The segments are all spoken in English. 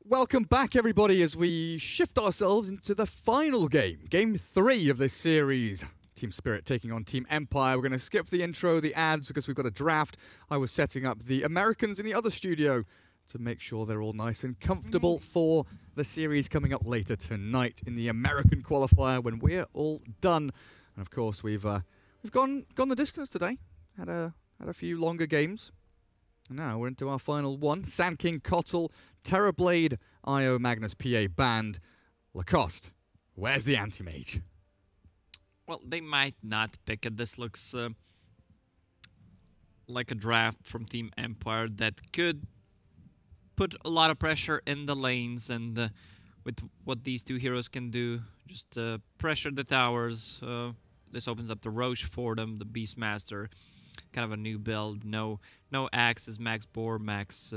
Welcome back, everybody, as we shift ourselves into the final game. Game 3 of this series. Team Spirit taking on Team Empire. We're going to skip the intro, the ads, because we've got a draft. I was setting up the Americans in the other studio to make sure they're all nice and comfortable for the series coming up later tonight in the American qualifier when we're all done. And of course, we've gone the distance today. Had a few longer games. And now we're into our final one. Sand King, Kotl, Terrorblade, IO, Magnus, PA, Band, Lacoste. Where's the anti-mage? Well, they might not pick it. This looks like a draft from Team Empire that could put a lot of pressure in the lanes, and with what these two heroes can do, just pressure the towers. This opens up the Roche for them, the Beastmaster. Kind of a new build. No axes, max bore, max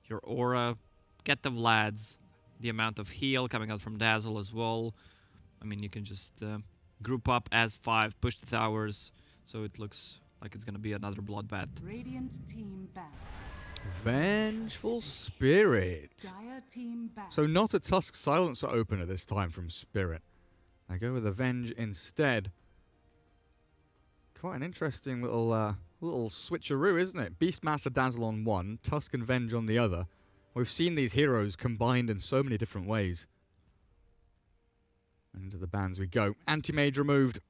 your aura. Get the Vlads. The amount of heal coming out from Dazzle as well. I mean, you can just group up as 5, push the towers, so it looks like it's going to be another bloodbath. Radiant team back. Vengeful Spirit. Dire team back. So not a Tusk Silencer opener this time from Spirit. I go with Avenge instead. Quite an interesting little switcheroo, isn't it? Beastmaster Dazzle on one, Tusk and Venge on the other. We've seen these heroes combined in so many different ways. And into the bands we go. Anti-mage removed.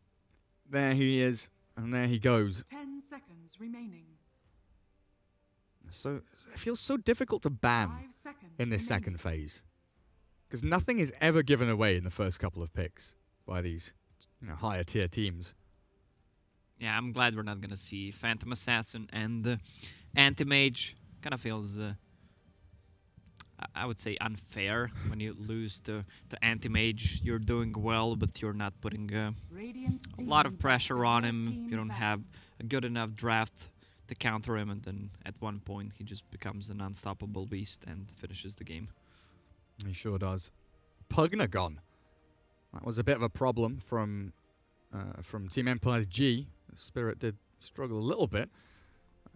There he is. And there he goes. 10 seconds remaining. So it feels so difficult to ban 5 seconds in this remaining. second phase. Because nothing is ever given away in the first couple of picks by these higher tier teams. Yeah, I'm glad we're not going to see Phantom Assassin and Anti-Mage. Kind of feels, I would say, unfair when you lose to Anti-Mage. You're doing well, but you're not putting a lot of pressure on him. You don't have a good enough draft to counter him, and then at one point he just becomes an unstoppable beast and finishes the game. He sure does. Pugnagon. That was a bit of a problem from Team Empire's G. Spirit did struggle a little bit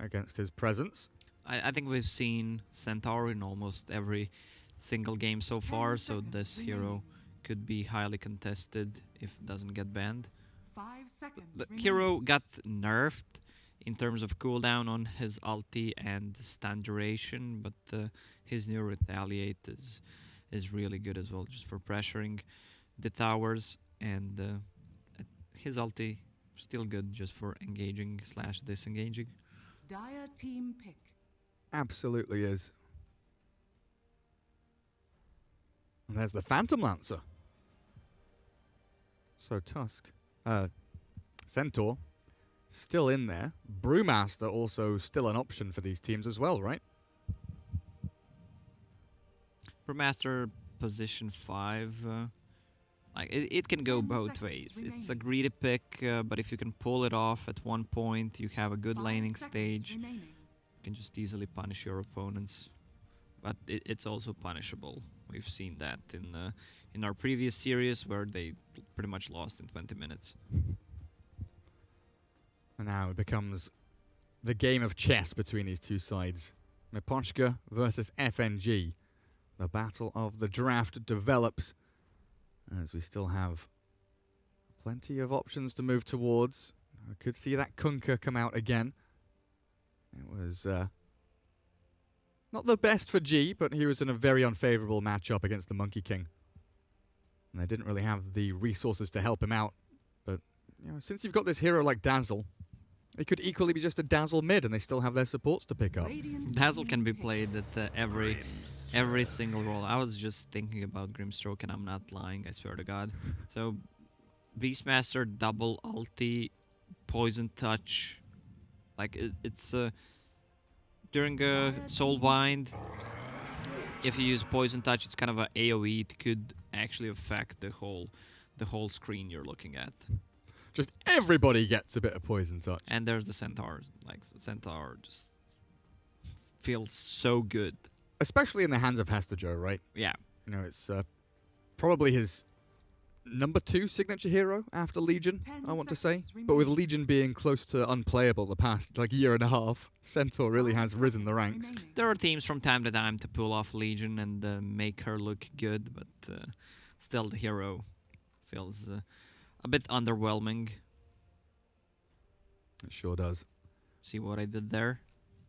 against his presence. I think we've seen Centaur in almost every single game so far, so this hero could be highly contested if it doesn't get banned. 5 seconds The remaining. hero got nerfed in terms of cooldown on his ulti and stun duration, but his new Retaliate is really good as well, just for pressuring the towers, and his ulti still good just for engaging / disengaging. Dire team pick. Absolutely is. And there's the Phantom Lancer. So Tusk, Centaur, still in there. Brewmaster also still an option for these teams as well, right? Brewmaster position 5. Like it can go 10 both seconds ways. It's a remaining. greedy pick, but if you can pull it off at one point, you have a good 5 laning seconds stage. remaining. You can just easily punish your opponents, but it's also punishable. We've seen that in our previous series where they pretty much lost in 20 minutes. And now it becomes the game of chess between these two sides. Miposhka versus FNG. The battle of the draft develops as we still have plenty of options to move towards. I could see that Kunkka come out again. It was not the best for G, but he was in a very unfavorable matchup against the Monkey King. And they didn't really have the resources to help him out. But since you've got this hero like Dazzle, it could equally be just a Dazzle mid, and they still have their supports to pick up. Radiant Dazzle team can be pick. played at every single role. I was just thinking about Grimstroke, and I'm not lying, I swear to God. So, Beastmaster, double ulti, Poison Touch. Like, it's during a Soul Bind, if you use Poison Touch, it's kind of a AoE. It could actually affect the whole screen you're looking at. Just everybody gets a bit of Poison Touch. And there's the Centaur. Like, the Centaur just feels so good. Especially in the hands of Hester Joe, right? Yeah. It's probably his number 2 signature hero after Legion, 10 I want to say. seconds But with remaining. Legion being close to unplayable the past like year and a half, Centaur really 5 has risen the seconds ranks. remaining. There are teams from time to time to pull off Legion and make her look good, but still the hero feels a bit underwhelming. It sure does. See what I did there?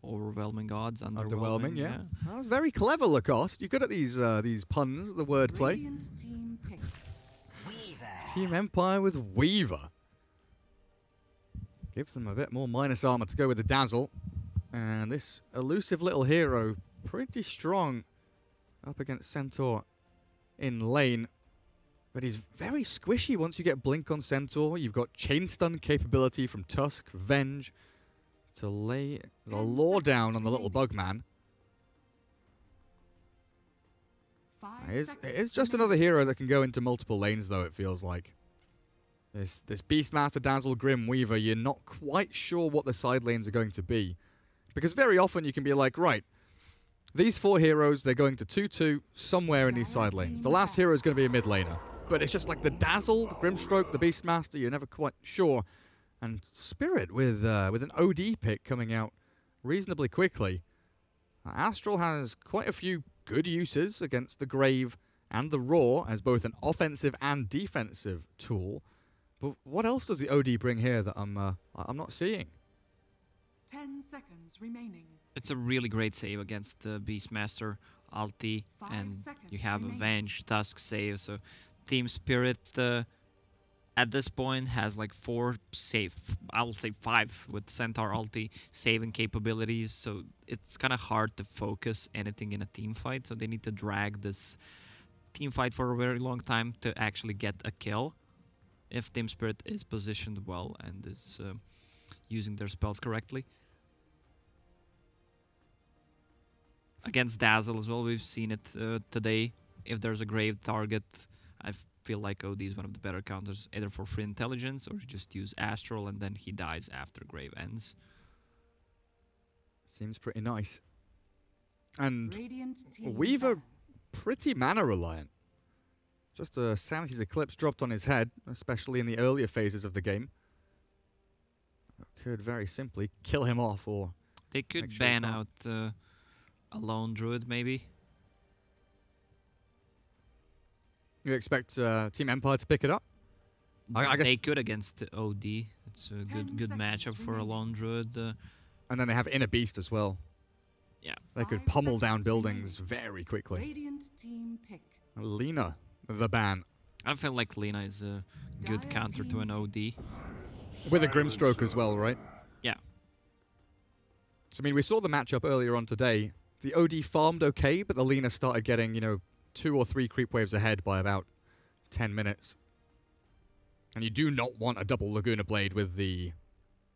Overwhelming odds, Underwhelming, yeah. That was very clever, Lacoste. You're good at these puns, the wordplay. Radiant team pick. Team Empire with Weaver. Gives them a bit more minus armor to go with the Dazzle. And this elusive little hero, pretty strong up against Centaur in lane. But he's very squishy once you get Blink on Centaur. You've got chain stun capability from Tusk, Venge, to lay the 10 law down seconds on the little remaining. bug man. 5 It is seconds just remaining. another hero that can go into multiple lanes, though, it feels like. This Beastmaster, Dazzle, Grim, Weaver, you're not quite sure what the side lanes are going to be. Because very often you can be like, right, these 4 heroes, they're going to 2-2 somewhere in these side lanes. The last hero is going to be a mid laner. But it's just like the Dazzle, the Grimstroke, the Beastmaster, you're never quite sure. And Spirit with an OD pick coming out reasonably quickly. Astral has quite a few good uses against the Grave and the Raw as both an offensive and defensive tool. But what else does the OD bring here that I'm not seeing? 10 seconds remaining. It's a really great save against the Beastmaster ulti, 5 and seconds you have a remaining. Venge Tusk save, so Team Spirit at this point has like 4 save, I will say 5 with Centaur ulti saving capabilities, so it's kind of hard to focus anything in a team fight, so they need to drag this team fight for a very long time to actually get a kill if Team Spirit is positioned well and is using their spells correctly. Against Dazzle as well, we've seen it today. If there's a Grave target, I feel like OD is one of the better counters, either for free intelligence or just use Astral and then he dies after Grave ends. Seems pretty nice. And Radiant team Weaver, ban. pretty mana reliant. Just a Sanity's Eclipse dropped on his head, especially in the earlier phases of the game. Could very simply kill him off, or They could Make sure ban it's out a lone druid maybe. you expect Team Empire to pick it up? I guess, They could against OD. It's a 10 good matchup seconds for a remaining. lone druid. and then they have Inner Beast as well. Yeah. They could 5 pummel down seconds buildings very quickly. Radiant team pick. Lena, the ban, I feel like Lena is a good Dire counter to an OD. with a Grimstroke as well, right? Yeah. So, I mean, we saw the matchup earlier on today. The OD farmed okay, but the Lena started getting, 2 or 3 creep waves ahead by about 10 minutes. And you do not want a double Laguna Blade with the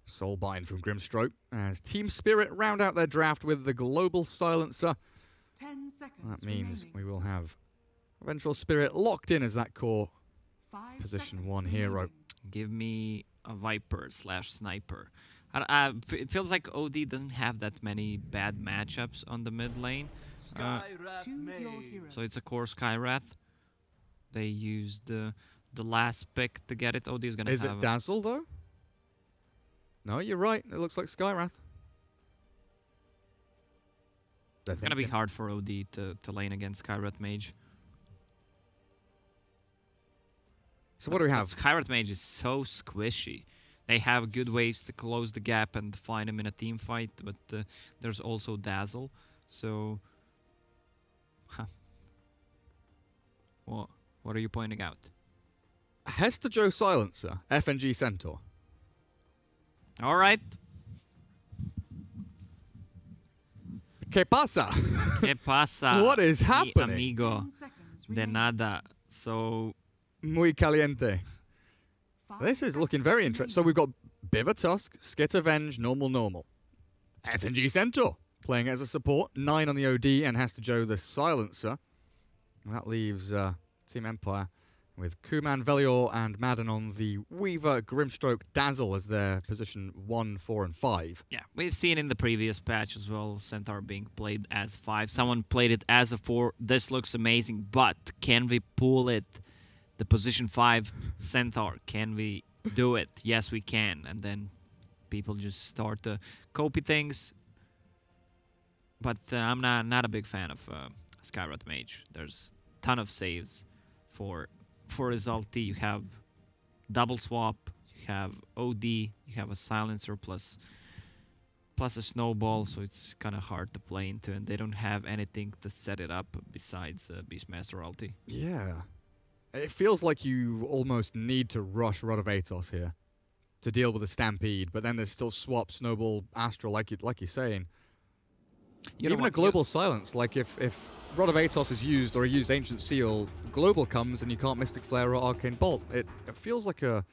Soulbind from Grimstroke, as Team Spirit round out their draft with the Global Silencer. 10 seconds That means remaining. we will have Vengeful Spirit locked in as that core 5 position seconds 1 hero. remaining. Give me a Viper/Sniper. It feels like OD doesn't have that many bad matchups on the mid lane. Choose your hero. So it's a core Skyrath. They used the last pick to get it. OD is going to Is have it Dazzle, though? No, you're right. It looks like Skyrath. It's going to be hard for OD to lane against Skyrath Mage. So what do we have? Skyrath Mage is so squishy. They have good ways to close the gap and find him in a team fight, but there's also Dazzle. So, what are you pointing out? Hester Joe Silencer, FNG Centaur. All right. ¿Qué pasa? ¿Qué pasa? What is mi happening? amigo 10 seconds de remaining. nada. So, Muy caliente. 5 This is looking seconds very interesting. So remaining. we've got Biver Tusk, Skit Avenge, normal. FNG Centaur playing as a support. 9 on the OD and Hester Joe the Silencer. And that leaves Team Empire with Kuman, Velior, and Madden on the Weaver, Grimstroke, Dazzle as their position 1, 4, and 5. yeah, we've seen in the previous patch as well, Centaur being played as 5. Someone played it as a 4. This looks amazing, but can we pull it the position 5 Centaur. Can we do it? Yes, we can. And then people just start to copy things. But I'm not a big fan of Skywrath Mage. There's a ton of saves for his ulti. You have double swap, you have OD, you have a silencer plus a snowball, so it's kind of hard to play into, and they don't have anything to set it up besides Beastmaster ulti. Yeah. It feels like you almost need to rush Rod of Atos here to deal with the Stampede, but then there's still swap, snowball, astral, like you're saying. Even a global silence, like if Rod of Atos is used or you use Ancient Seal, global comes and you can't Mystic Flare or Arcane Bolt. It feels like a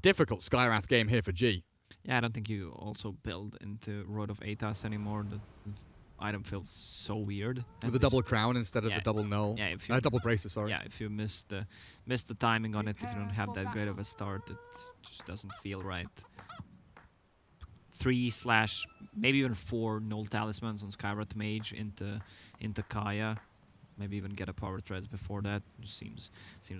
difficult Skywrath game here for G. Yeah, I don't think you also build into Rod of Atos anymore. The item feels so weird. With the double crown instead of the double null. Yeah, if you double bracer, sorry. Yeah, if you miss the timing on it, if you don't have that great of a start, it just doesn't feel right. 3/ maybe even 4 null talismans on Skywrath Mage into Kaya. Maybe even get a power threads before that. Just seems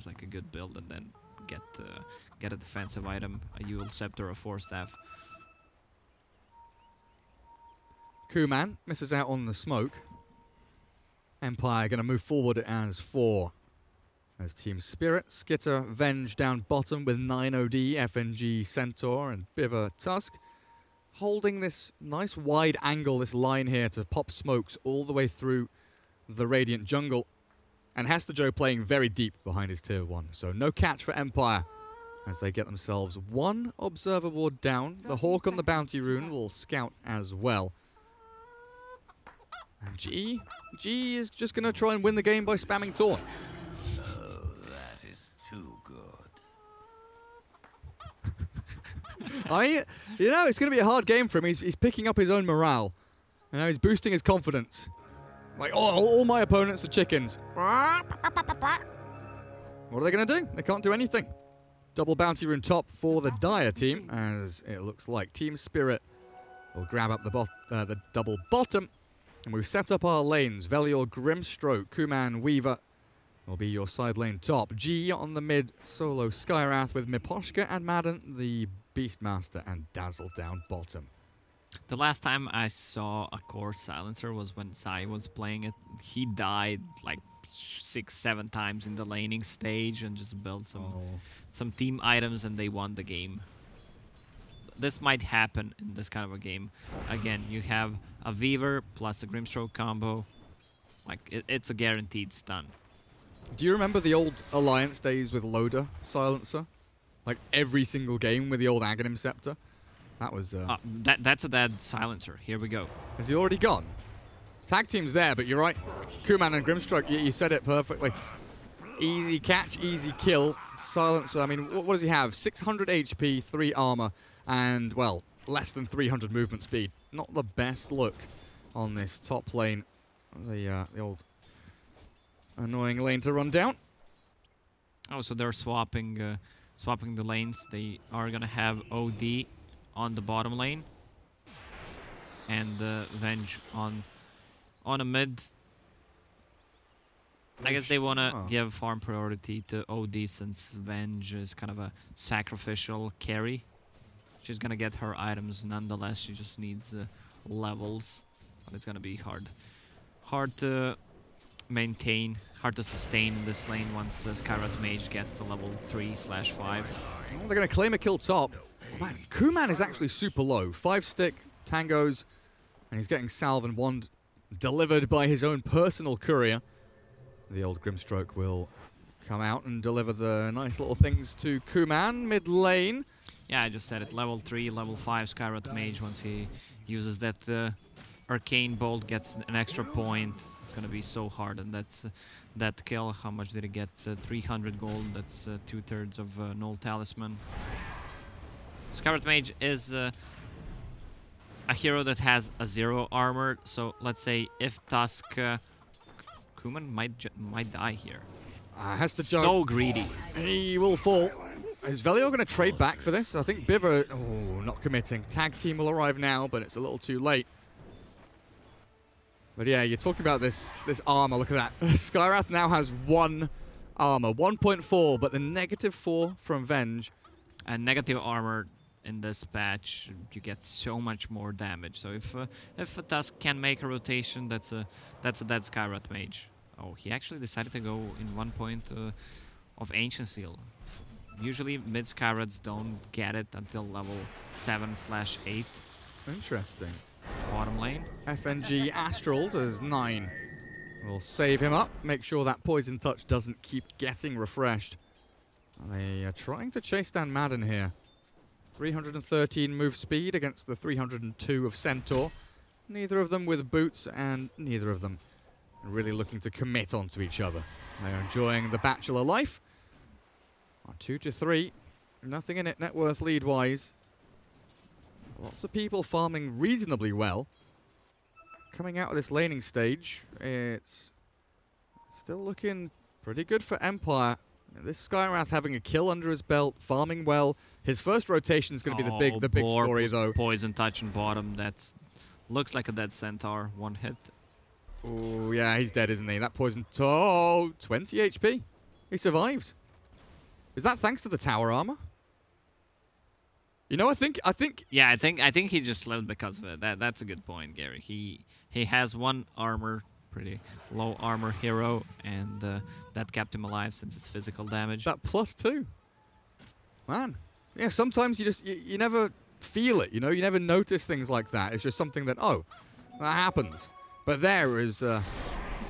like a good build, and then get a defensive item, a Yule Scepter, a Force Staff. Kuman misses out on the smoke. Empire going to move forward as 4. As Team Spirit, Skitter, Venge down bottom with 9 OD, FNG, Centaur, and Biver Tusk. Holding this nice wide angle, this line here to pop smokes all the way through the Radiant jungle. And Hester Joe playing very deep behind his tier 1. So no catch for Empire as they get themselves 1 Observer Ward down. The Hawk on the Bounty Rune will scout as well. And G is just going to try and win the game by spamming Taunt. Oh, that is too good. You know, it's going to be a hard game for him. He's picking up his own morale. You know, he's boosting his confidence. Like, oh, all my opponents are chickens. What are they going to do? They can't do anything. Double Bounty Rune top for the Dire team, as it looks like Team Spirit will grab up the double bottom. And we've set up our lanes. Velior, Grimstroke, Kuman, Weaver will be your side lane top. G on the mid, solo Skywrath with Miposhka and Madden, the Beastmaster, and Dazzle down bottom. The last time I saw a core silencer was when Sai was playing it. He died like 6-7 times in the laning stage and just built some team items, and they won the game. This might happen in this kind of a game. Again, you have a Weaver plus a Grimstroke combo. Like, it's a guaranteed stun. Do you remember the old Alliance days with Loda Silencer? Like every single game with the old Aghanim Scepter? That was... that's a dead Silencer. Here we go. Has he already gone? Tag team's there, but you're right. Kuman and Grimstroke, you said it perfectly. Easy catch, easy kill. Silencer, I mean, what does he have? 600 HP, 3 armor, and, well, less than 300 movement speed. Not the best look on this top lane. The old annoying lane to run down. Oh, so they're swapping the lanes. They are gonna have OD on the bottom lane and Venge on a mid. I guess they wanna give farm priority to OD since Venge is kind of a sacrificial carry. She's gonna get her items nonetheless. She just needs levels, but it's gonna be hard to maintain, hard to sustain in this lane once Skywrath Mage gets to level 3/5. Well, they're going to claim a kill top. Oh, man, Kuman is actually super low. 5-stick, tangos, and he's getting Salve and Wand delivered by his own personal courier. The old Grimstroke will come out and deliver the nice little things to Kuman mid lane. Yeah, I just said it. Level 3, level 5 Skywrath Mage. Once he uses that Arcane Bolt, gets an extra point. It's gonna be so hard, and that's that kill. How much did it get? 300 gold. That's 2/3 of Null Talisman. Skywrath Mage is a hero that has a 0 armor. So let's say if Tusk, Kuman might die here. Has to jump. So greedy. He will fall. Is Velior going to trade back for this? I think Biver... Oh, not committing. Tag team will arrive now, but it's a little too late. But yeah, you're talking about this armor. Look at that. Skywrath now has 1 armor. 1.4, but the -4 from Venge. And negative armor in this patch, you get so much more damage. So if a Tusk can make a rotation, that's a dead Skywrath Mage. Oh, he actually decided to go in 1 point of Ancient Seal. Usually mid Skywraths don't get it until level 7/8. Interesting. Bottom lane. FNG Astral does 9. We'll save him up, make sure that Poison Touch doesn't keep getting refreshed. They are trying to chase down Madden here. 313 move speed against the 302 of Centaur. Neither of them with boots, and neither of them really looking to commit onto each other. They're enjoying the bachelor life. 2 to 3. Nothing in it net worth lead-wise. Lots of people farming reasonably well. Coming out of this laning stage, it's still looking pretty good for Empire. This Skywrath having a kill under his belt, farming well. His first rotation is going to be the big story, though. Poison Touch on bottom. That's looks like a dead Centaur. 1 hit. Oh yeah, he's dead, isn't he? That poison. Oh, 20 HP. He survives. Is that thanks to the tower armor? You know, I think. Yeah, I think he just lived because of it. That's a good point, Gary. He has 1 armor, pretty low armor hero, and that kept him alive since it's physical damage. That +2. Man. Yeah, sometimes you never feel it, you know? You never notice things like that. It's just something that, oh, that happens. But there is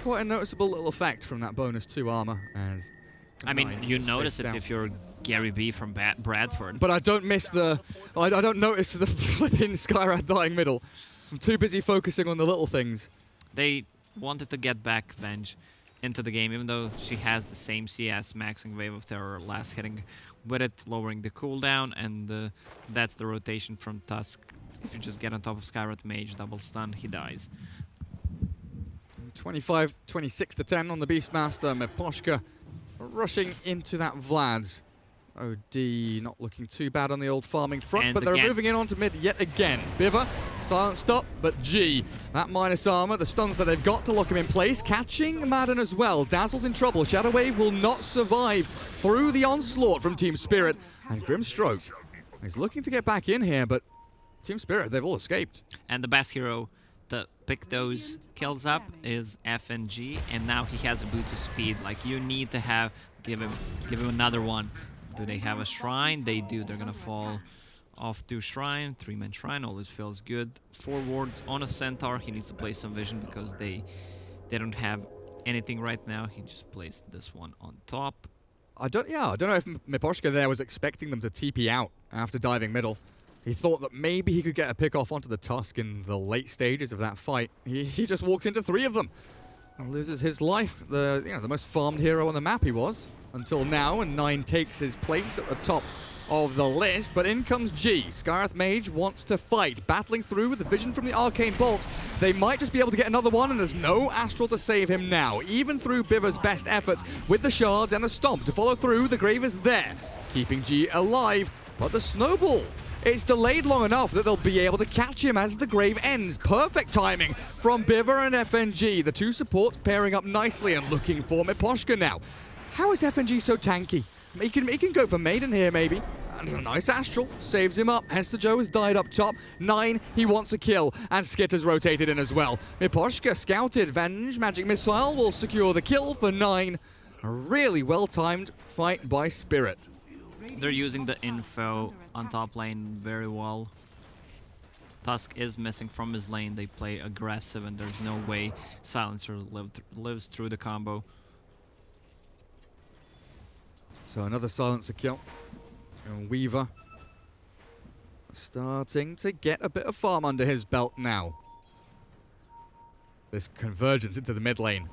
quite a noticeable little effect from that -2 armor. As I mean, you notice it if you're Gary B from Bradford. But I don't miss the... I don't notice the flipping Skywrath dying middle. I'm too busy focusing on the little things. They wanted to get back Venge into the game, even though she has the same CS, maxing Wave of Terror, last hitting with it, lowering the cooldown, and that's the rotation from Tusk. If you just get on top of Skywrath Mage, double stun, he dies. 26 to 10 on the Beastmaster. Miposhka rushing into that Vlad's. OD not looking too bad on the old farming front, and but they're moving in onto mid yet again. Biver, silent stop, but G. That minus armor, the stuns that they've got to lock him in place, catching Madden as well. Dazzle's in trouble. Shadow Wave will not survive through the onslaught from Team Spirit. And Grimstroke is looking to get back in here, but Team Spirit, they've all escaped. And the best hero to pick those kills up is FNG, and now he has a boost of speed. Like, you need to give him another one. Do they have a shrine? They do. They're gonna fall off to shrine. 3-man shrine always feels good. 4 wards on a Centaur. He needs to play some vision because they don't have anything right now. He just placed this one on top. I don't know if Miposhka there was expecting them to TP out after diving middle. He thought that maybe he could get a pick off onto the Tusk in the late stages of that fight. He just walks into 3 of them and loses his life. The most farmed hero on the map he was until now, and 9 takes his place at the top of the list. But in comes G. Skywrath Mage wants to fight, battling through with the vision from the Arcane Bolt. They might just be able to get another one, and there's no Astral to save him now. Even through Biver's best efforts with the shards and the stomp to follow through, the Grave is there, keeping G alive. But the Snowball, it's delayed long enough that they'll be able to catch him as the Grave ends. Perfect timing from Biver and FNG. The 2 supports pairing up nicely and looking for Miposhka now. How is FNG so tanky? He can go for Maiden here, maybe. And a nice Astral saves him up. Hester Joe has died up top. 9, he wants a kill. And Skit has rotated in as well. Miposhka scouted. Venge Magic Missile will secure the kill for 9. A really well-timed fight by Spirit. They're using the info on top lane very well. Tusk is missing from his lane. They play aggressive, and there's no way Silencer lives through the combo. So another Silencer kill. And Weaver starting to get a bit of farm under his belt now. This convergence into the mid lane.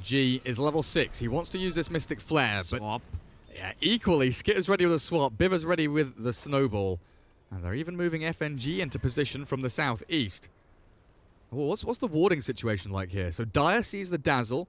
G is level 6. He wants to use this Mystic Flare, Swap. but yeah, equally, Skit is ready with a swap. Biver's ready with the Snowball. And they're even moving FNG into position from the southeast. Oh, what's the warding situation like here? So Dire sees the Dazzle.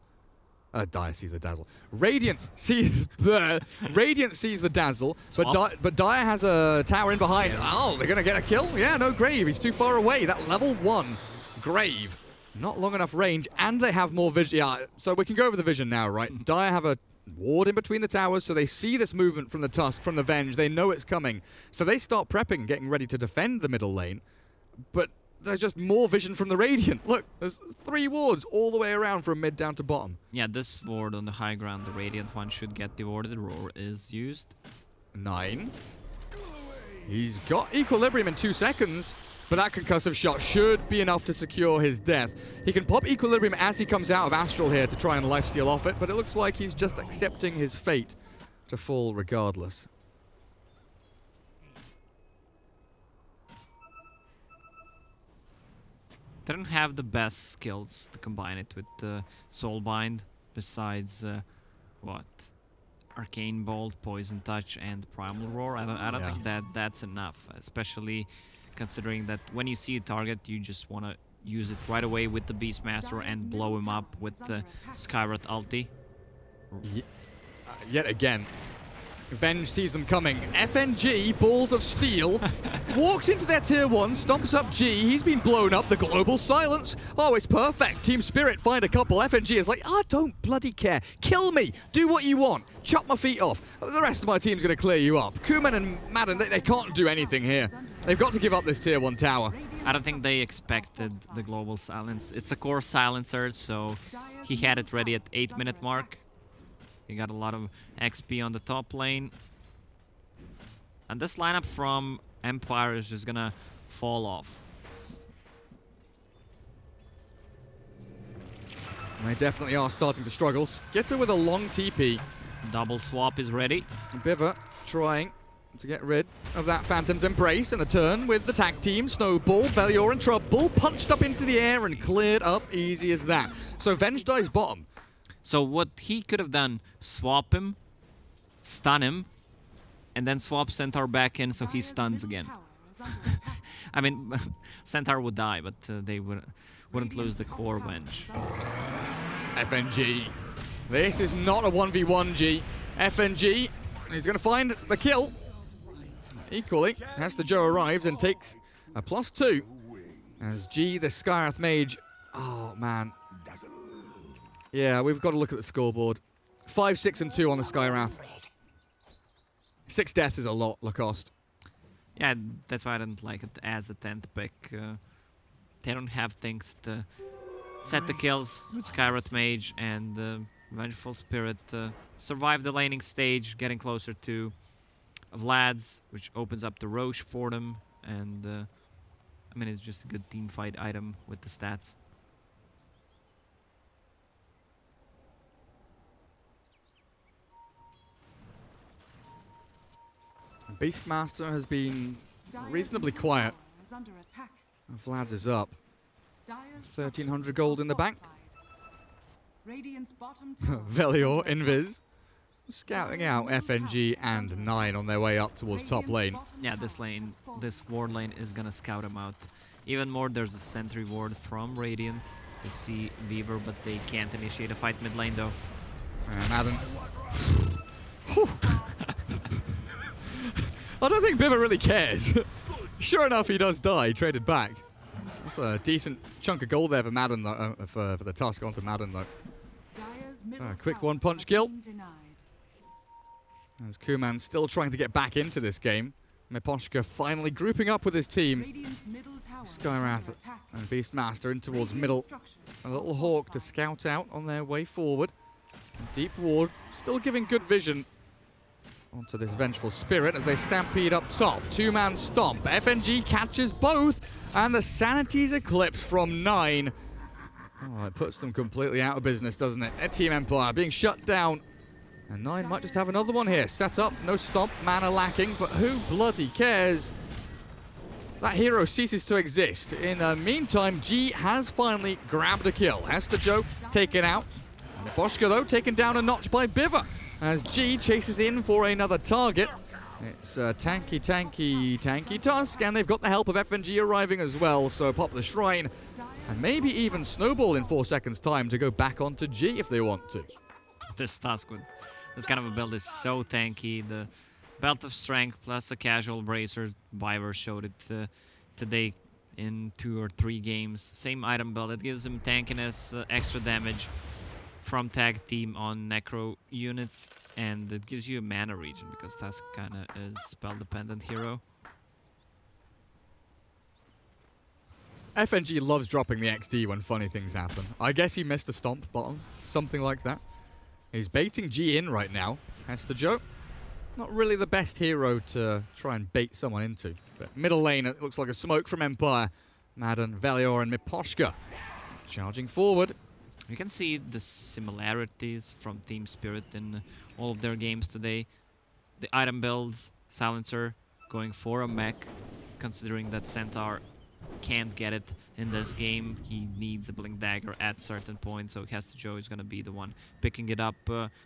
Dire sees the Dazzle. Radiant sees the Dazzle, but Dire has a tower in behind. Oh, they're gonna get a kill? Yeah, no Grave. He's too far away. That level 1 Grave, not long enough range, and they have more vision. Yeah, so we can go over the vision now, right? Dire have a Ward in between the towers, so they see this movement from the Tusk, from the Venge. They know it's coming. So they start prepping, getting ready to defend the middle lane. But there's just more vision from the Radiant. Look, there's 3 wards all the way around from mid down to bottom. Yeah, this ward on the high ground, the Radiant one, should get the warded. Roar is used. 9. He's got Equilibrium in 2 seconds, but that concussive shot should be enough to secure his death. He can pop Equilibrium as he comes out of Astral here to try and lifesteal off it, but it looks like he's just accepting his fate to fall regardless. They don't have the best skills to combine it with Soulbind, besides what? Arcane Bolt, Poison Touch, and Primal Roar. I don't think that's enough, especially considering that when you see a target, you just want to use it right away with the Beastmaster and blow him up with the Skyrot ulti. Yet again, Venge sees them coming. FNG, Balls of Steel, walks into their tier 1, stomps up G. He's been blown up. The global silence. Oh, it's perfect. Team Spirit find a couple. FNG is like, I don't bloody care. Kill me. Do what you want. Chop my feet off. The rest of my team's going to clear you up. Kuman and Madden, they can't do anything here. They've got to give up this tier 1 tower. I don't think they expected the global silence. It's a core silencer, so he had it ready at 8-minute mark. He got a lot of XP on the top lane. And this lineup from Empire is just gonna fall off. They definitely are starting to struggle. Skitter with a long TP. Double swap is ready. Biver trying to get rid of that Phantom's Embrace in the turn with the tag team. Snowball, Belior in trouble, punched up into the air and cleared up easy as that. So Venge dies bottom. So what he could have done, swap him, stun him, and then swap Centaur back in so he stuns again. I mean, Centaur would die, but they wouldn't lose the core Venge. FNG. This is not a 1v1, G. FNG is going to find the kill. Equally, Hester Joe arrives and takes a +2. As G, the Skyreth Mage. Oh, man. Yeah, we've got to look at the scoreboard. 5, 6, and 2 on the Skywrath. 6 deaths is a lot, Lacoste. Yeah, that's why I didn't like it as a 10th pick. They don't have things to set the kills with Skywrath Mage and Vengeful Spirit. Survive the laning stage, getting closer to Vlad's, which opens up the Roche for them. And, I mean, it's just a good team fight item with the stats. Beastmaster has been reasonably quiet. Vlad's is up. 1,300 gold in the bank. Velior, Invis, scouting out FNG and 9 on their way up towards top lane. Yeah, this ward lane is gonna scout him out. Even more, there's a sentry ward from Radiant to see Beaver, but they can't initiate a fight mid lane though. Madden. I don't think Biver really cares. Sure enough, he does die. Traded back. That's a decent chunk of gold there for Madden, though, for the Tusk onto Madden, though. A quick one-punch kill. As Kuman still trying to get back into this game. Meposhka finally grouping up with his team. Skywrath and Beastmaster in towards middle. A little Hawk to scout out on their way forward. Deep ward, still giving good vision onto this Vengeful Spirit as they stampede up top. 2-man stomp. FNG catches both, and the Sanity's Eclipse from 9. Oh, it puts them completely out of business, doesn't it? Their Team Empire being shut down. And 9 might just have another one here. Set up, no stomp, mana lacking, but who bloody cares? That hero ceases to exist. In the meantime, G has finally grabbed a kill. Hester Joe taken out. Boschka, though, taken down a notch by Biver as G chases in for another target. It's tanky Tusk, and they've got the help of FNG arriving as well, so pop the Shrine, and maybe even Snowball in 4 seconds' time to go back onto G if they want to. This Tusk with this kind of a build is so tanky. The Belt of Strength plus a casual Bracer, Biver showed it today in 2 or 3 games. Same item build, it gives him tankiness, extra damage. from tag team on Necro units, and it gives you a mana regen because Tusk kind of is spell dependent hero. FNG loves dropping the XD when funny things happen. I guess he missed a stomp bottom, something like that. He's baiting G in right now. Hester Joe, not really the best hero to try and bait someone into. But middle lane, it looks like a smoke from Empire. Madden, Valior, and Miposhka charging forward. You can see the similarities from Team Spirit in all of their games today. The item builds, Silencer going for a mech, considering that Centaur can't get it in this game. He needs a Blink Dagger at certain points, so Hester Joe is going to be the one picking it up.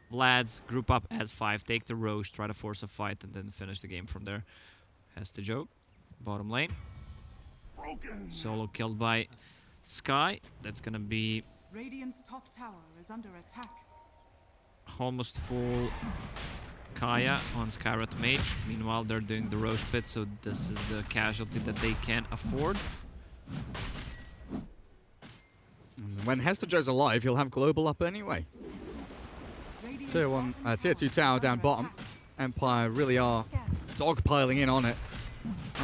Vlad's group up as 5, take the Roche, try to force a fight, and then finish the game from there. Hester Joe, bottom lane. Solo killed by Sky. That's going to be Radiant's top tower is under attack. almost full Kaya on Skyrat Mage. Meanwhile, they're doing the Roche Pit, so this is the casualty that they can afford. And when Hester Joe's alive, he'll have global up anyway. Tier 2 tower down bottom. Empire really are dogpiling in on it.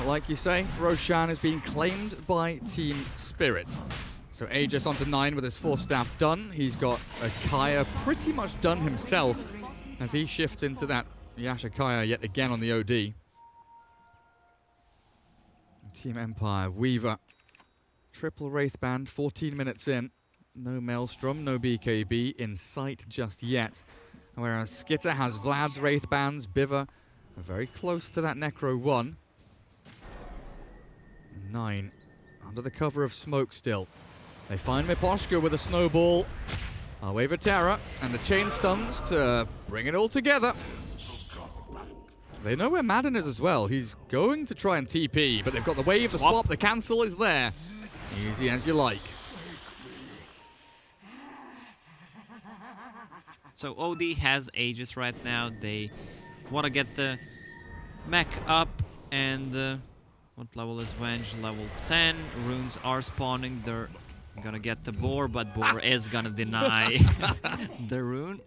Like you say, Roshan is being claimed by Team Spirit. So Aegis onto 9 with his 4 staff done. He's got a Kaya pretty much done himself as he shifts into that Yasha Kaya yet again on the OD. Team Empire, Weaver. Triple Wraith Band, 14 minutes in. No Maelstrom, no BKB in sight just yet. Whereas Skitter has Vlad's Wraith Bands, Biver very close to that Necro 1. 9 under the cover of smoke still. They find Miposhka with a snowball. A wave of terror and the chain stuns to bring it all together. They know where Madden is as well. He's going to try and TP, but they've got the wave, the swap, the cancel is there. Easy as you like. So OD has Aegis right now. They want to get the mech up, and what level is Venge? Level 10. Runes are spawning. They're gonna get the boar, but boar is gonna deny the rune.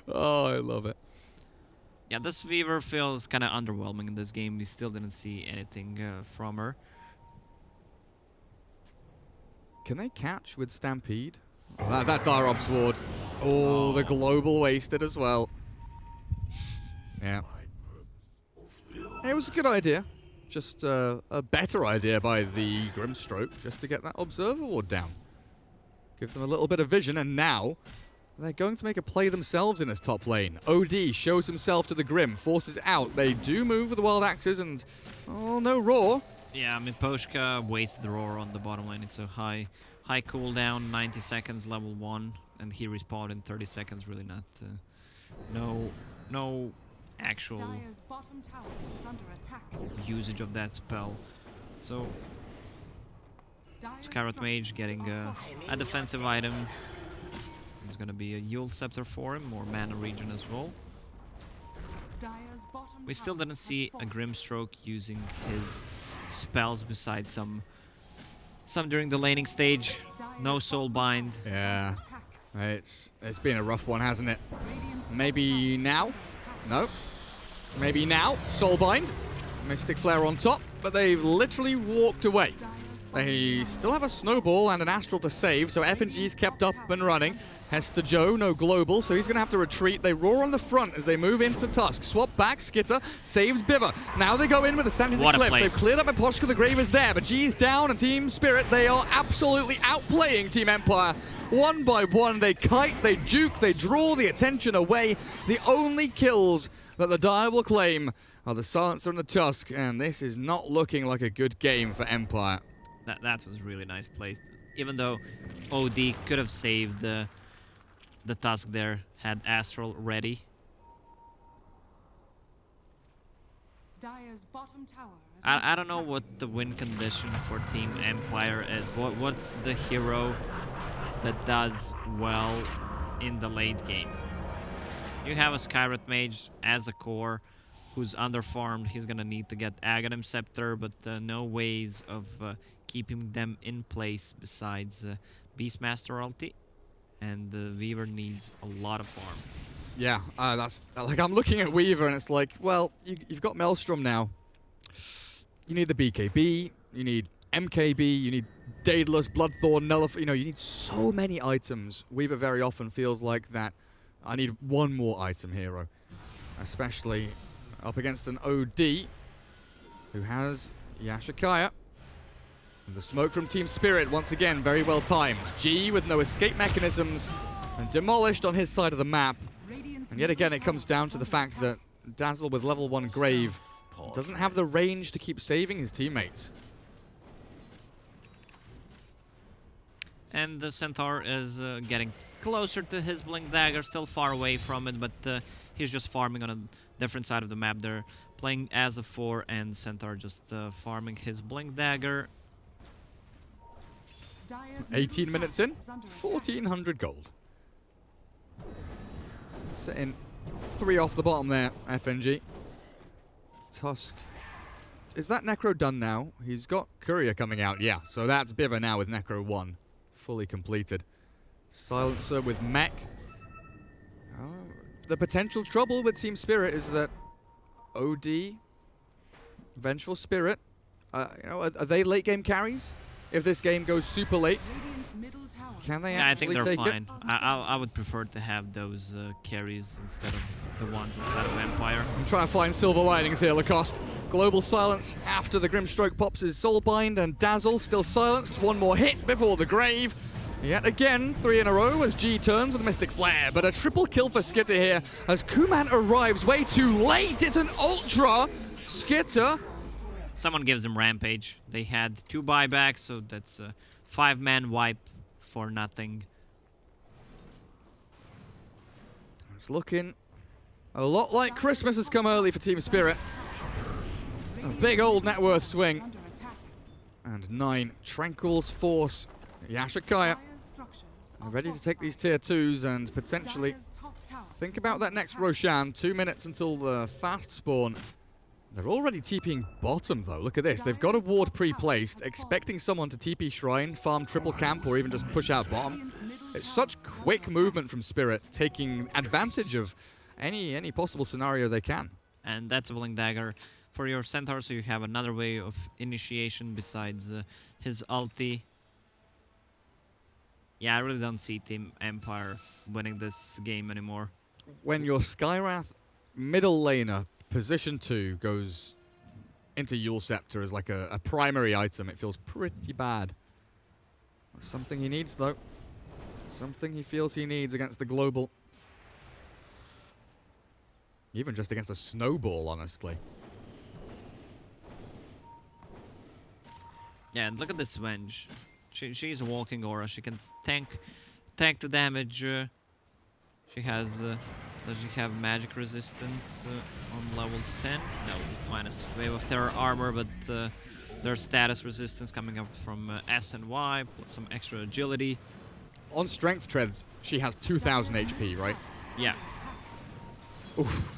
Oh, I love it. Yeah, this Weaver feels kind of underwhelming in this game. We still didn't see anything from her. Can they catch with Stampede? Oh, that Dire Ops ward. Oh, the global wasted as well. Yeah. It was a good idea. Just a better idea by the Grimstroke, just to get that Observer ward down. Gives them a little bit of vision, and now they're going to make a play themselves in this top lane. OD shows himself to the Grim, forces it out. They do move with the Wild Axes, and oh, no Roar. Yeah, Miposhka wasted the Roar on the bottom lane. It's a high cooldown, 90 seconds, level 1, and he respawned in 30 seconds. Really not, no actual Dire's bottom tower is under attack. usage of that spell. So Dire's Scarlet Mage structures getting are a defensive item. There's gonna be a Yule Scepter for him, more mana regen as well. Dire's bottom We still tower didn't has see a fallen. Grimstroke using his spells besides some during the laning stage. No Soul Bind. Yeah, it's been a rough one, hasn't it? Radiant's Maybe now? No. Maybe now. Soulbind. Mystic Flare on top, but they've literally walked away. They still have a Snowball and an Astral to save, so FNG's kept up and running. Hester Joe, no global, so he's going to have to retreat. They roar on the front as they move into Tusk. Swap back, Skitter saves Biver. Now they go in with a Standing Eclipse. They've cleared up Miposhka, the Grave is there, but G's down, and Team Spirit, they are absolutely outplaying Team Empire. One by one, they kite, they juke, they draw the attention away. The only kills that the Dire will claim are the Silencer and the Tusk, and this is not looking like a good game for Empire. That was really nice play. Even though OD could have saved the Tusk there, had Astral ready. Dire's bottom tower is I don't know what the win condition for Team Empire is. What's the hero that does well in the late game? You have a Skyrat Mage as a core who's underfarmed. He's gonna need to get Aghanim Scepter, but no ways of keeping them in place besides Beastmaster ulti. and the Weaver needs a lot of farm. Yeah, that's like I'm looking at Weaver and it's like, well, you've got Maelstrom now. You need the BKB, you need MKB, you need Daedalus, Bloodthorn, Nullify. You know, you need so many items. Weaver very often feels like that. I need one more item hero, especially up against an OD who has Yashikaya. And the smoke from Team Spirit, once again, very well timed. G with no escape mechanisms and demolished on his side of the map. And yet again, it comes down to the fact that Dazzle with level 1 Grave doesn't have the range to keep saving his teammates. And the Centaur is getting closer to his Blink Dagger, still far away from it, but he's just farming on a different side of the map. They're playing as a 4, and Centaur just farming his Blink Dagger. 18 minutes in, 1,400 gold. Setting 3 off the bottom there, FNG. Tusk. Is that Necro done now? He's got Courier coming out, yeah. So that's Biver now with Necro 1. Fully completed. Silencer with Mech. The potential trouble with Team Spirit is that OD, Vengeful Spirit, you know, are they late game carries? If this game goes super late, can they actually I think they're take fine. I would prefer to have those carries instead of the ones inside of Empire. I'm trying to find silver linings here, Lacoste. Global silence after the Grimstroke pops his Soulbind, and Dazzle still silenced. One more hit before the grave. Yet again, 3 in a row as G turns with Mystic Flare, but a triple kill for Skitter here as Kuman arrives way too late. It's an Ultra. Skitter. Someone gives him Rampage. They had 2 buybacks, so that's a 5-man wipe for nothing. It's looking a lot like Christmas has come early for Team Spirit. A big old net worth swing. And 9 Tranquil's Force. Yashikaya ready to take these tier 2s and potentially think about that next Roshan. 2 minutes until the fast spawn. They're already TPing bottom, though. Look at this. They've got a ward pre-placed, expecting someone to TP Shrine, farm triple camp, or even just push out bottom. It's such quick movement from Spirit, taking advantage of any possible scenario they can. And that's a Blink Dagger for your Centaur, so you have another way of initiation besides his ulti. Yeah, I really don't see Team Empire winning this game anymore. When your Skywrath middle laner, position 2, goes into Yule Scepter as like a primary item, it feels pretty bad. Something he needs, though. Something he feels he needs against the global. Even just against a snowball, honestly. Yeah, and look at this Venge. She's a walking aura. She can tank the damage. She has... does she have magic resistance on level 10? No, minus Wave of Terror armor, but there's status resistance coming up from S and Y, plus some extra agility. On strength treads, she has 2,000 HP, right? Yeah. Oof.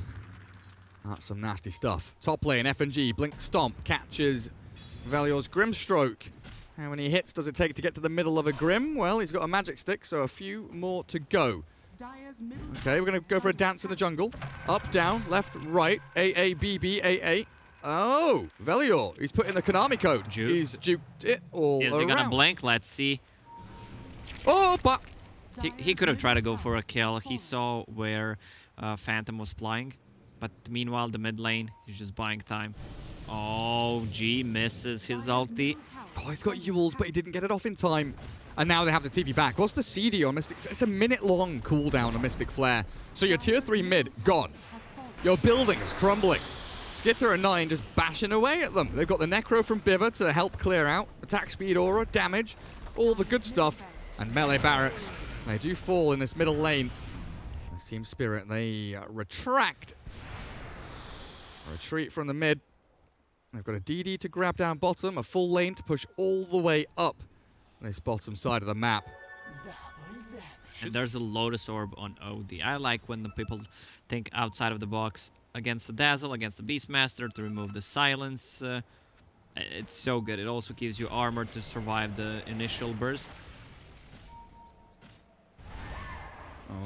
That's some nasty stuff. Top lane, FNG, Blink Stomp, catches Velior's Grimstroke. How many hits does it take to get to the middle of a Grim? Well, he's got a magic stick, so a few more to go. Okay, we're going to go for a dance in the jungle. Up, down, left, right. A, B, B, A. Oh, Velior. He's put in the Konami code. Juke. He's juked it all Is around. he going to blink? Let's see. Oh, but... He could have tried to go for a kill. He saw where Phantom was flying. But meanwhile, the mid lane, he's just buying time. Oh, G misses his ulti. Oh, he's got Yules, but he didn't get it off in time. And now they have to TP back. What's the CD on Mystic? It's a minute-long cooldown on Mystic Flare. So your tier 3 mid, gone. Your building's crumbling. Skitter and 9 just bashing away at them. They've got the Necro from Biver to help clear out. Attack speed, aura, damage, all the good stuff. And melee barracks. They do fall in this middle lane. This Team Spirit, they retract. Retreat from the mid. They've got a DD to grab down bottom, a full lane to push all the way up this bottom side of the map. And there's a Lotus Orb on OD. I like when the people think outside of the box against the Dazzle, against the Beastmaster, to remove the silence. It's so good. It also gives you armor to survive the initial burst.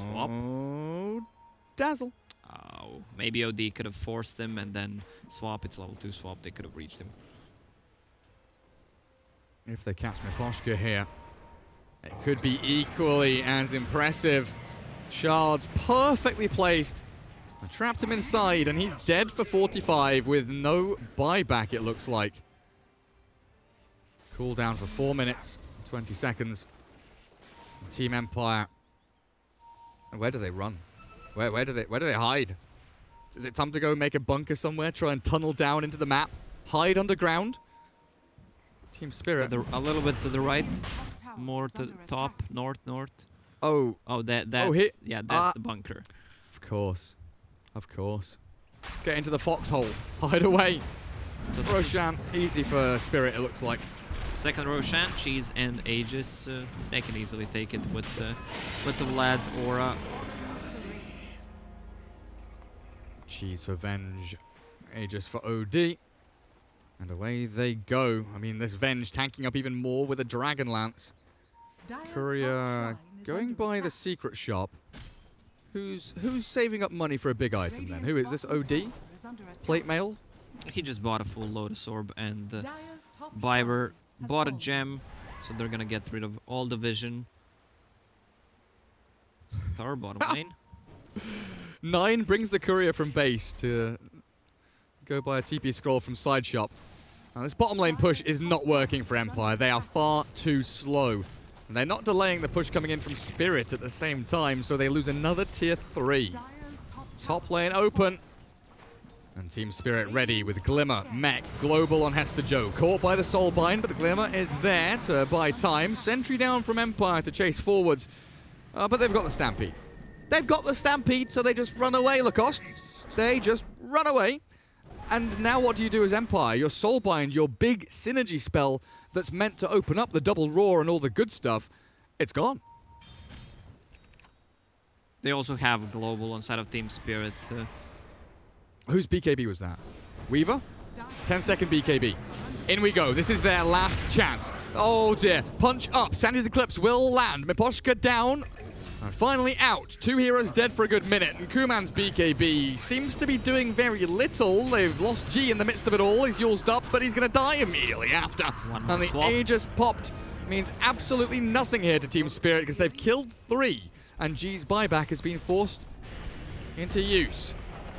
Swap. Oh, Dazzle. Oh, maybe OD could have forced him and then swap. It's level 2 swap. They could have reached him. If they catch Miposhka here, it could be equally as impressive. Shards perfectly placed. I trapped him inside, and he's dead for 45 with no buyback, it looks like. Cooldown for 4 minutes, 20 seconds. Team Empire. Where do they run? Where do they hide? Is it time to go make a bunker somewhere, try and tunnel down into the map, hide underground? Team Spirit. A little bit to the right, Tower more is to under top, attack. north. Oh, Oh, that. Yeah, that's the bunker. of course. Of course. Get into the foxhole. Hide away. So this is Roshan, easy for Spirit, it looks like. second Roshan, Cheese and Aegis. They can easily take it with the Vlad's aura. Cheese for Venge. Aegis for OD. And away they go. I mean, this Venge tanking up even more with a Dragon Lance. Dire's top Courier shrine is going under by the attack. secret shop. Who's saving up money for a big item then? Who is this? Radiant's OD? bottom tower is under attack. Plate mail? He just bought a full Lotus Orb and Dire's top Biver shrine has bought a fallen. gem, so they're gonna get rid of all the vision. Third bottom lane. 9 brings the courier from base to go by a TP scroll from side shop. Now this bottom lane push is not working for Empire. They are far too slow. And they're not delaying the push coming in from Spirit at the same time, so they lose another tier 3. Dire's Top lane open. And Team Spirit ready with Glimmer, Mech, Global on Hester Joe. Caught by the Soulbind, but the Glimmer is there to buy time. Sentry down from Empire to chase forwards. But they've got the Stampede. They've got the Stampede, so they just run away, Lacoste. They just run away. And now what do you do as Empire? Your Soulbind, your big synergy spell that's meant to open up the double roar and all the good stuff, it's gone. They also have Global on side of Team Spirit. Whose BKB was that? Weaver? 10-second BKB. In we go. This is their last chance. Oh dear. Punch up. Sandy's Eclipse will land. Miposhka down. And finally out. 2 heroes dead for a good minute. And Kuman's BKB seems to be doing very little. They've lost G in the midst of it all. He's used up, but he's going to die immediately after. One more And the swap. Aegis popped means absolutely nothing here to Team Spirit because they've killed 3. And G's buyback has been forced into use.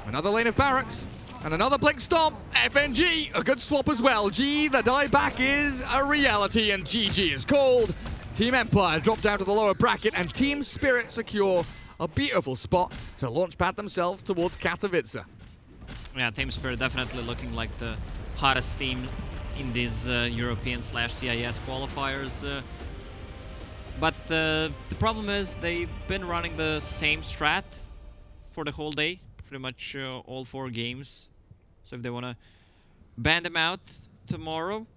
Another lane of barracks. And another Blink Stomp. FNG, a good swap as well. G, the dieback is a reality, and GG is called. Team Empire drop down to the lower bracket, and Team Spirit secure a beautiful spot to launch pad themselves towards Katowice. Yeah, Team Spirit definitely looking like the hottest team in these European/CIS qualifiers. But the problem is they've been running the same strat for the whole day, pretty much all 4 games. So if they want to ban them out tomorrow,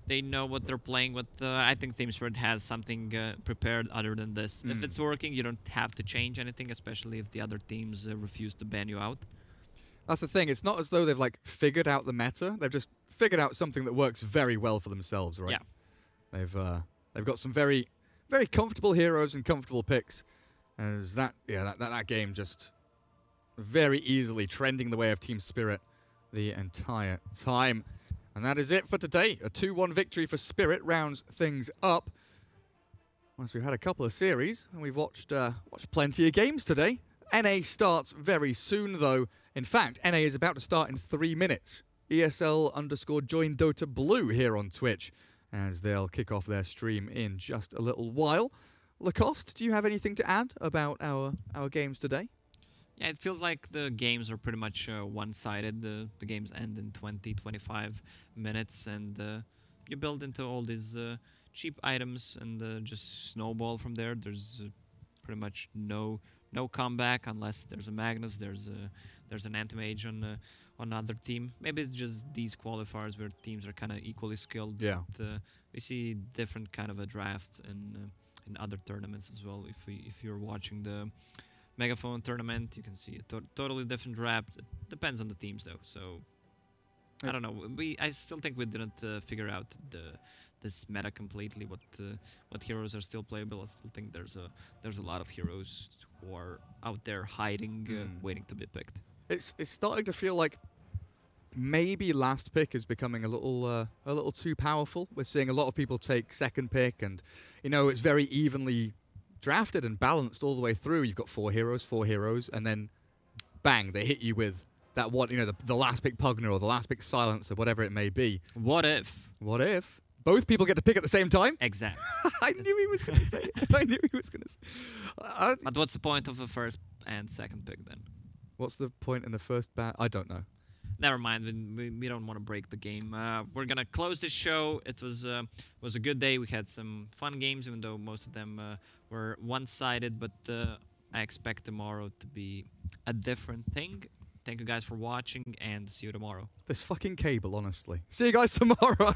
they know what they're playing with. I think Team Spirit has something prepared other than this. If it's working, you don't have to change anything, especially if the other teams refuse to ban you out. That's the thing. It's not as though they've like figured out the meta. They've just figured out something that works very well for themselves, right? Yeah. They've got some very comfortable heroes and comfortable picks. As that game just very easily trending the way of Team Spirit the entire time. And that is it for today. A 2-1 victory for Spirit rounds things up. Once we've had a couple of series, and we've watched plenty of games today. NA starts very soon, though. In fact, NA is about to start in 3 minutes. ESL_join Dota Blue here on Twitch, as they'll kick off their stream in just a little while. Lacoste, do you have anything to add about our games today? Yeah, it feels like the games are pretty much one-sided. The games end in 20-25 minutes, and you build into all these cheap items and just snowball from there. There's pretty much no comeback unless there's a Magnus, there's an Anti-Mage on another team. Maybe it's just these qualifiers where teams are kind of equally skilled. Yeah. But, we see different kind of a draft in other tournaments as well. If you're watching the Megaphone tournament, you can see a totally different draft. It depends on the teams though, so I don't know. I still think we didn't figure out this meta completely. What heroes are still playable? I still think there's a lot of heroes who are out there hiding, waiting to be picked. It's starting to feel like maybe last pick is becoming a little too powerful. We're seeing a lot of people take second pick, and you know it's very evenly drafted and balanced all the way through. You've got four heroes, and then bang, they hit you with that one, you know, the last pick Pugner or the last pick Silencer, whatever it may be. What if? What if both people get to pick at the same time? Exactly. I knew he was going to say it. I knew he was going to say it. But what's the point of a first and second pick then? What's the point in the first bat? I don't know. Never mind. We don't want to break the game. We're gonna close this show. It was a good day. We had some fun games, even though most of them were one-sided. But I expect tomorrow to be a different thing. Thank you guys for watching, and see you tomorrow. This fucking cable, honestly. See you guys tomorrow.